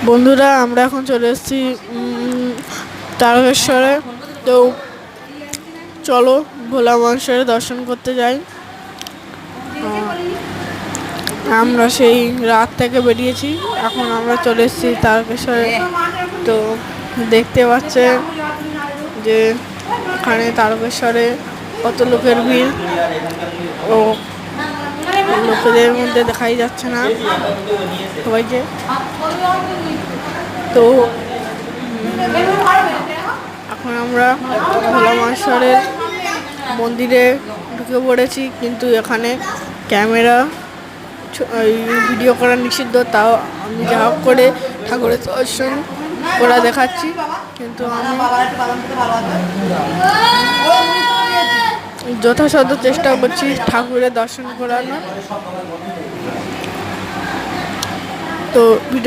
বন্ধুরা আমরা এখন চলে এসেছি তারকেশ্বরে। তো চলো ভোলা মহেশ্বরে দর্শন করতে যাই। আমরা সেই রাত থেকে বেরিয়েছি, এখন আমরা চলে এসেছি তারকেশ্বরে। তো দেখতে পাচ্ছেন যে এখানে তারকেশ্বরে কত লোকের ভিড়, ও লোকেদের মধ্যে দেখাই যাচ্ছে না সবাইকে। তো এখন আমরা ভোলা মহেশ্বরের মন্দিরে ঢুকে পড়েছি, কিন্তু এখানে ক্যামেরা ভিডিও করা নিষিদ্ধ। তাও আমি যা হোক করে ঠাকুরের দর্শন করা দেখাচ্ছি, কিন্তু আমি যথাসাধ্য চেষ্টা করছি ঠাকুরের দর্শন করানোর। তো ভিডিও